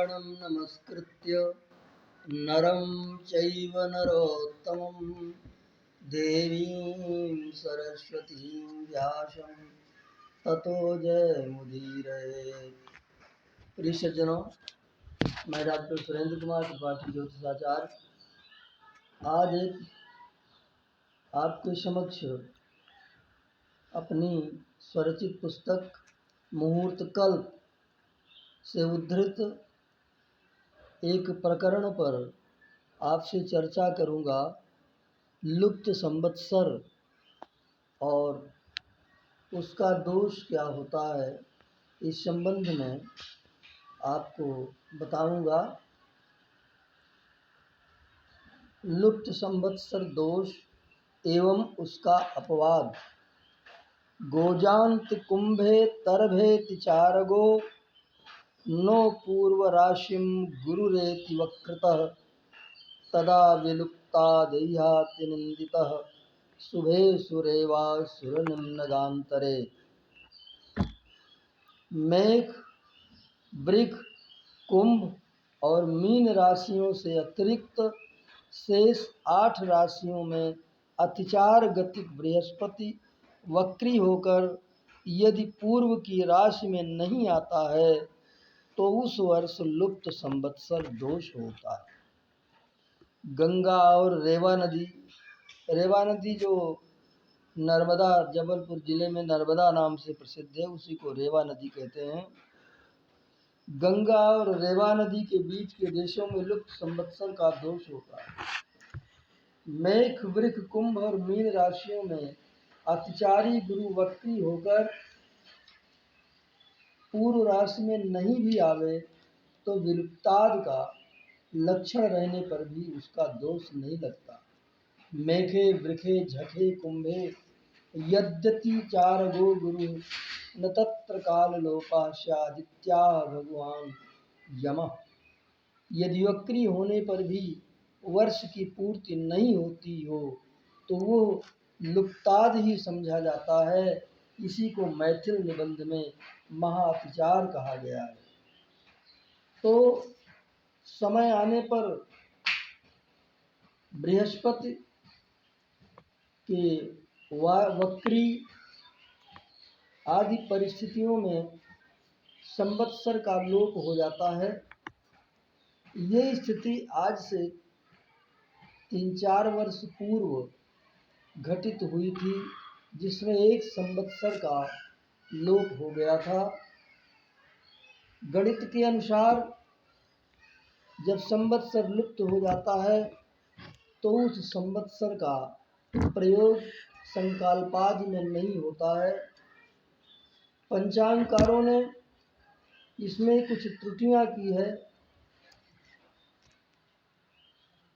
नारायणं नमस्कृत्य नरं चैव नरोत्तमं देवीं सरस्वतीं व्यासं ततो जयमुदीरये। प्रिय सज्जनों, मैं डॉक्टर सुरेंद्र कुमार त्रिपाठी ज्योतिषाचार्य आज एक आपके समक्ष अपनी स्वरचित पुस्तक मुहूर्त कल्प से उद्धृत एक प्रकरण पर आपसे चर्चा करूंगा। लुप्त संवत्सर और उसका दोष क्या होता है, इस संबंध में आपको बताऊंगा। लुप्त संवत्सर दोष एवं उसका अपवाद। गोजांत कुंभे तरभेति चारगो नो पूर्व राशिम गुरुरेति वक्रतः तदा विलुप्ता देहाति निंदितः शुभे सुरेवा सुरनिम्नगांतरे। मेघ, वृक, कुंभ और मीन राशियों से अतिरिक्त शेष 8 राशियों में अतिचार गतिक बृहस्पति वक्री होकर यदि पूर्व की राशि में नहीं आता है तो उस वर्ष लुप्त संवत्सर दोष होता है। गंगा और रेवा नदी जो नर्मदा जबलपुर जिले में नर्मदा नाम से प्रसिद्ध है, उसी को रेवा नदी कहते हैं। गंगा और रेवा नदी के बीच के देशों में लुप्त संवत्सर का दोष होता है। मेघ, वृक, कुंभ और मीन राशियों में अतिचारी गुरु वक्री होकर पूर्व राशि में नहीं भी आवे तो विलुप्ताद का लक्षण रहने पर भी उसका दोष नहीं लगता। मेघे, वृखे, झखे, कुंभे यद्यति चारगो गुरु न तत्र काल लोपास्यादित्या भगवान यमः। यदि वक्री होने पर भी वर्ष की पूर्ति नहीं होती हो तो वो लुप्ताद ही समझा जाता है। इसी को मैथिल निबंध में महाअतिचार कहा गया है। तो समय आने पर बृहस्पति के वक्री आदि परिस्थितियों में संवत्सर का लोप हो जाता है। ये स्थिति आज से 3-4 वर्ष पूर्व घटित हुई थी, जिसमें एक संवत्सर का लोप हो गया था। गणित के अनुसार जब संवत्सर लुप्त हो जाता है तो उस संवत्सर का प्रयोग संकल्पादि में नहीं होता है। पंचांगकारों ने इसमें कुछ त्रुटियां की है।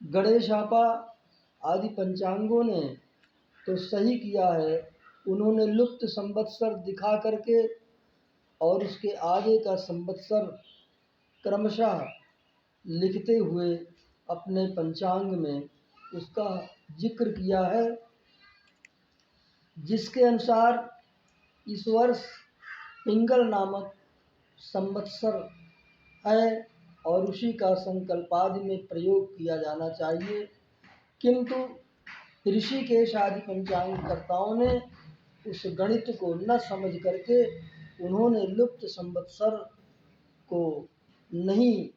गणेशापा आदि पंचांगों ने तो सही किया है। उन्होंने लुप्त संवत्सर दिखा करके और उसके आगे का संवत्सर क्रमशः लिखते हुए अपने पंचांग में उसका जिक्र किया है, जिसके अनुसार इस वर्ष पिंगल नामक संवत्सर है और उसी का संकल्पादि में प्रयोग किया जाना चाहिए। किंतु ऋषिकेश आदि पंचांगकर्ताओं ने उस गणित को न समझ करके उन्होंने लुप्त संवत्सर को नहीं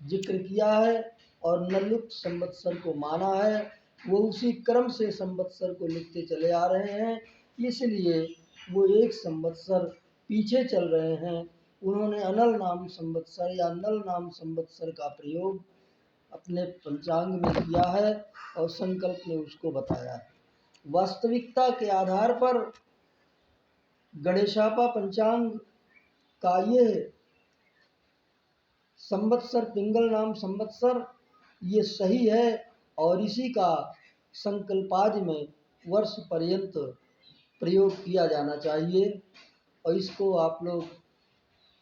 जिक्र किया है और न लुप्त संवत्सर को माना है। वो उसी क्रम से संवत्सर को लिखते चले आ रहे हैं, इसलिए वो एक संवत्सर पीछे चल रहे हैं। उन्होंने अनल नाम संवत्सर या नल नाम संवत्सर का प्रयोग अपने पंचांग में किया है और संकल्प ने उसको बताया है। वास्तविकता के आधार पर गणेशापा पंचांग का ये संवत्सर पिंगल नाम संवत्सर ये सही है और इसी का संकल्पादि में वर्ष पर्यंत प्रयोग किया जाना चाहिए। और इसको आप लोग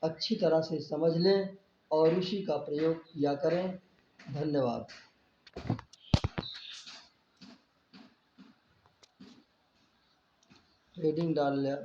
अच्छी तरह से समझ लें और उसी का प्रयोग किया करें। धन्यवाद। हेडिंग डाल लिया।